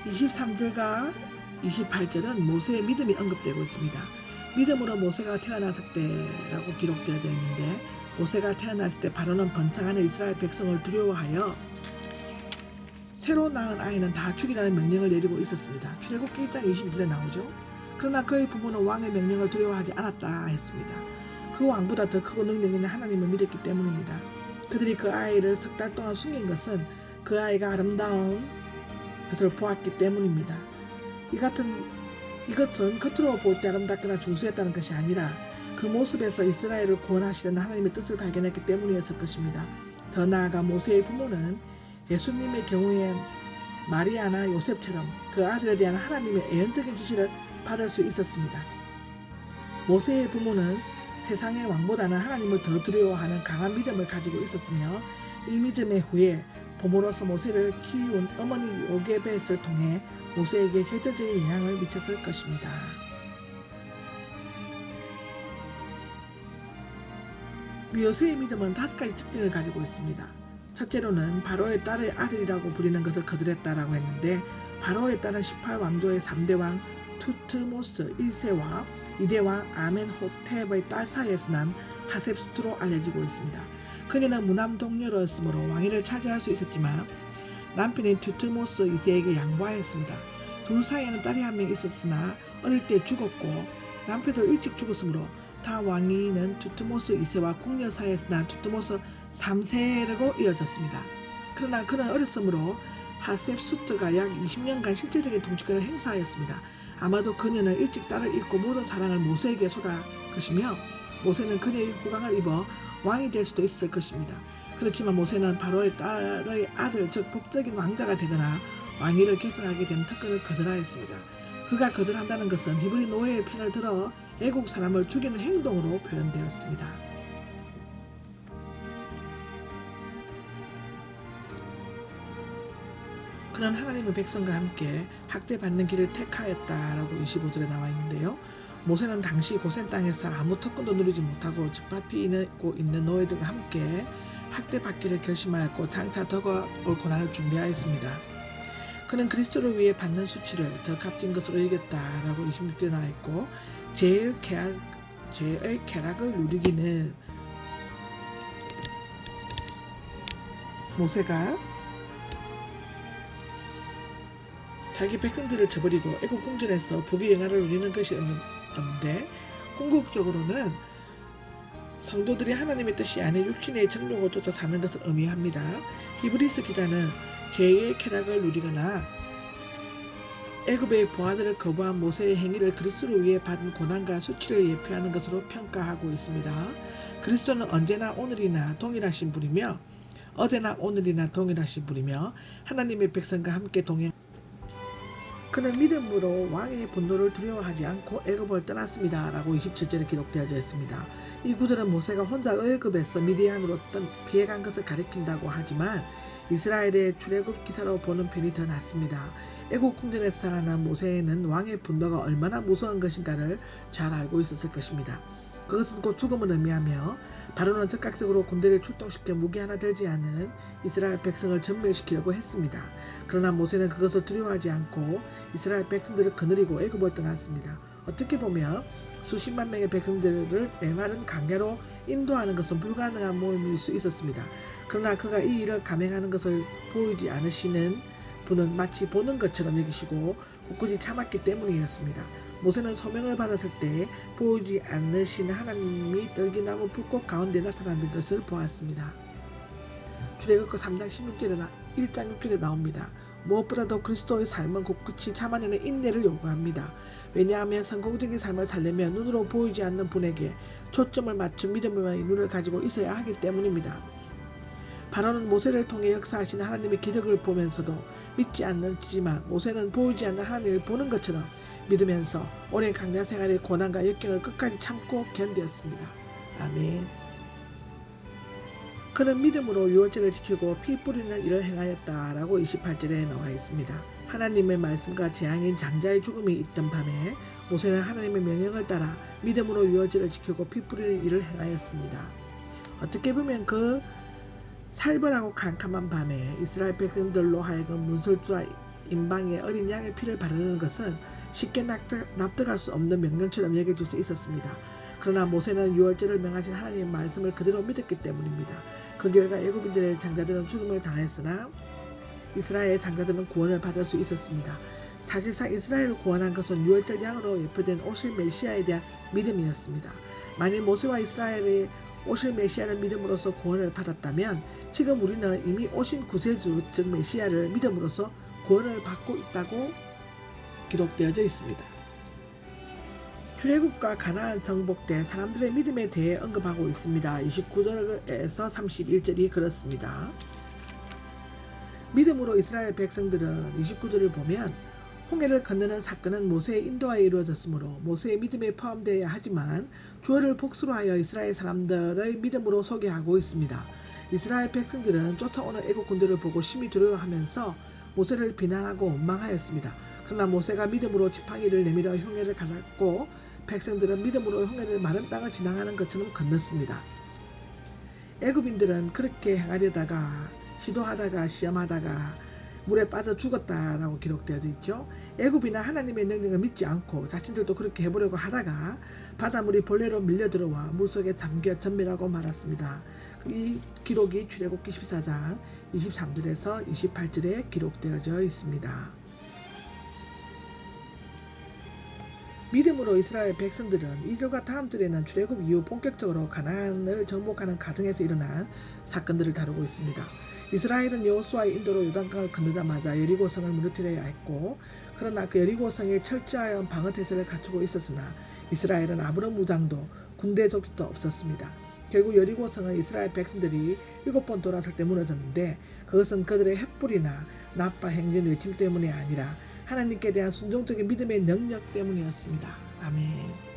23절과 28절은 모세의 믿음이 언급되고 있습니다. 믿음으로 모세가 태어났을 때라고 기록되어져 있는데, 모세가 태어났을 때 바로는 번창하는 이스라엘 백성을 두려워하여 새로 낳은 아이는 다 죽이라는 명령을 내리고 있었습니다. 출애굽기 1장 22절에 나오죠. 그러나 그의 부모는 왕의 명령을 두려워하지 않았다 했습니다. 그 왕보다 더 크고 능력 있는 하나님을 믿었기 때문입니다. 그들이 그 아이를 석 달 동안 숨긴 것은 그 아이가 아름다운 것을 보았기 때문입니다. 이것은 겉으로 볼 때 아름답거나 준수했다는 것이 아니라 그 모습에서 이스라엘을 구원하시려는 하나님의 뜻을 발견했기 때문이었을 것입니다. 더 나아가 모세의 부모는 예수님의 경우에 마리아나 요셉처럼 그 아들에 대한 하나님의 예언적인 지시를 받을 수 있었습니다. 모세의 부모는 세상의 왕보다는 하나님을 더 두려워하는 강한 믿음을 가지고 있었으며, 이 믿음의 후에 부모로서 모세를 키운 어머니 요게벳을 통해 모세에게 결정적인 영향을 미쳤을 것입니다. 모세의 믿음은 5가지 특징을 가지고 있습니다. 첫째로는 바로의 딸의 아들이라고 부리는 것을 거절했다라고 했는데, 바로의 딸은 18왕조의 3대 왕 투트모스 1세와 2대 왕 아멘호텝의 딸 사이에서 난 하셉스트로 알려지고 있습니다. 그녀는 무남 동료였으므로 왕위를 차지할 수 있었지만 남편인 투트모스 2세에게 양보하였습니다. 둘 사이에는 딸이 한 명 있었으나 어릴 때 죽었고, 남편도 일찍 죽었으므로 다 왕위는 투트모스 2세와 궁녀 사이에서 난 투트모스 3세라고 이어졌습니다. 그러나 그는 어렸으므로 하셉수트가 약 20년간 실제적인 통치권을 행사하였습니다. 아마도 그녀는 일찍 딸을 잃고 모든 사랑을 모세에게 쏟아 것이며, 모세는 그녀의 호강을 입어 왕이 될 수도 있을 것입니다. 그렇지만 모세는 바로의 딸의 아들, 즉 법적인 왕자가 되거나 왕위를 계승하게 된 특권을 거절하였습니다. 그가 거절한다는 것은 히브리 노예의 편을 들어 애국 사람을 죽이는 행동으로 표현되었습니다. 그는 하나님의 백성과 함께 학대받는 길을 택하였다라고 25절에 나와 있는데요. 모세는 당시 고센 땅에서 아무 특권도 누리지 못하고 짓밟히고 있는 노예들과 함께 학대받기를 결심하였고, 장차 다가올 고난을 준비하였습니다. 그는 그리스도를 위해 받는 수치를 더 값진 것으로 여겼다라고 26절에 나와 있고, 죄의 쾌락을 누리기는 모세가 자기 백성들을 저버리고 애국 궁전에서 부귀 영화를 누리는 것이었는데, 궁극적으로는 성도들이 하나님의 뜻이 아닌 육신의 정욕을 쫓아 사는 것을 의미합니다. 히브리서 기자는 죄의 쾌락을 누리거나 애굽의 부하들을 거부한 모세의 행위를 그리스도를 위해 받은 고난과 수치를 예표하는 것으로 평가하고 있습니다. 그리스도는 언제나 오늘이나 동일하신 분이며, 어제나 오늘이나 동일하신 분이며, 하나님의 백성과 함께 그는 믿음으로 왕의 분노를 두려워하지 않고 애굽을 떠났습니다 라고 27절에 기록되어져 있습니다. 이 구절은 모세가 혼자 애굽에서 미디안으로 피해간 것을 가리킨다고 하지만 이스라엘의 출애굽 기사로 보는 편이 더 낫습니다. 애국 궁전에서 살아난 모세는 왕의 분노가 얼마나 무서운 것인가를 잘 알고 있었을 것입니다. 그것은 곧 죽음을 의미하며, 바로는 즉각적으로 군대를 출동시켜 무기 하나 들지 않은 이스라엘 백성을 전멸시키려고 했습니다. 그러나 모세는 그것을 두려워하지 않고 이스라엘 백성들을 거느리고 애굽을 떠났습니다. 어떻게 보면 수십만 명의 백성들을 메마른 강야로 인도하는 것은 불가능한 모임일 수 있었습니다. 그러나 그가 이 일을 감행하는 것을 보이지 않으시는 분은 마치 보는 것처럼 여기시고 굳굳이 참았기 때문이었습니다. 모세는 소명을 받았을 때 보이지 않으시는 하나님이 떨기나무 불꽃 가운데 나타나는 것을 보았습니다. 출애굽기 3장 16절에 1장 6절에 나옵니다. 무엇보다도 그리스도의 삶은 굳굳이 참아내는 인내를 요구합니다. 왜냐하면 성공적인 삶을 살려면 눈으로 보이지 않는 분에게 초점을 맞춘 믿음의 눈을 가지고 있어야 하기 때문입니다. 바로는 모세를 통해 역사하시는 하나님의 기적을 보면서도 믿지 않지만, 모세는 보이지 않는 하나님을 보는 것처럼 믿으면서 오랜 강야 생활의 고난과 역경을 끝까지 참고 견디었습니다. 아멘. 그는 믿음으로 유월절을 지키고 피 뿌리는 일을 행하였다라고 28절에 나와 있습니다. 하나님의 말씀과 재앙인 장자의 죽음이 있던 밤에 모세는 하나님의 명령을 따라 믿음으로 유월절을 지키고 피 뿌리는 일을 행하였습니다. 어떻게 보면 그 살벌하고 캄캄한 밤에 이스라엘 백성들로 하여금 문설주와 임방에 어린 양의 피를 바르는 것은 쉽게 납득할 수 없는 명령처럼 여겨질 수 있었습니다. 그러나 모세는 유월절을 명하신 하나님의 말씀을 그대로 믿었기 때문입니다. 그 결과 애굽인들의 장자들은 죽음을 당했으나 이스라엘의 장자들은 구원을 받을 수 있었습니다. 사실상 이스라엘을 구원한 것은 유월절 양으로 예표된 오실 메시아에 대한 믿음이었습니다. 만일 모세와 이스라엘이 오실 메시아를 믿음으로써 구원을 받았다면 지금 우리는 이미 오신 구세주 즉 메시아를 믿음으로써 구원을 받고 있다고 기록되어져 있습니다. 출애굽과 가나안 정복 때 사람들의 믿음에 대해 언급하고 있습니다. 29절에서 31절이 그렇습니다. 믿음으로 이스라엘 백성들은 29절을 보면 홍해를 건너는 사건은 모세의 인도하에 이루어졌으므로 모세의 믿음에 포함되어야 하지만 주어를 복수로 하여 이스라엘 사람들의 믿음으로 소개하고 있습니다. 이스라엘 백성들은 쫓아오는 애국 군대를 보고 심히 두려워하면서 모세를 비난하고 원망하였습니다. 그러나 모세가 믿음으로 지팡이를 내밀어 홍해를 갈랐고 백성들은 믿음으로 홍해를 마른 땅을 지나가는 것처럼 건넜습니다. 애굽인들은 그렇게 행하려다가 시도하다가 시험하다가 물에 빠져 죽었다라고 기록되어 있죠. 애굽이나 하나님의 능력을 믿지 않고 자신들도 그렇게 해보려고 하다가 바닷물이 본래로 밀려 들어와 물속에 잠겨 전멸하고 말았습니다. 이 기록이 출애굽기 14장 23절에서 28절에 기록되어져 있습니다. 믿음으로 이스라엘 백성들은 2절과 다음 절에는 출애굽 이후 본격적으로 가나안을 정복하는 과정에서 일어난 사건들을 다루고 있습니다. 이스라엘은 여호수아의 인도로 요단강을 건너자마자 여리고성을 무너뜨려야 했고 그러나 그 여리고성에 철저한 방어태세를 갖추고 있었으나 이스라엘은 아무런 무장도 군대 조직도 없었습니다. 결국 여리고성은 이스라엘 백성들이 7번 돌아설 때 무너졌는데 그것은 그들의 횃불이나 나빠 행전 외침 때문이 아니라 하나님께 대한 순종적인 믿음의 능력 때문이었습니다. 아멘.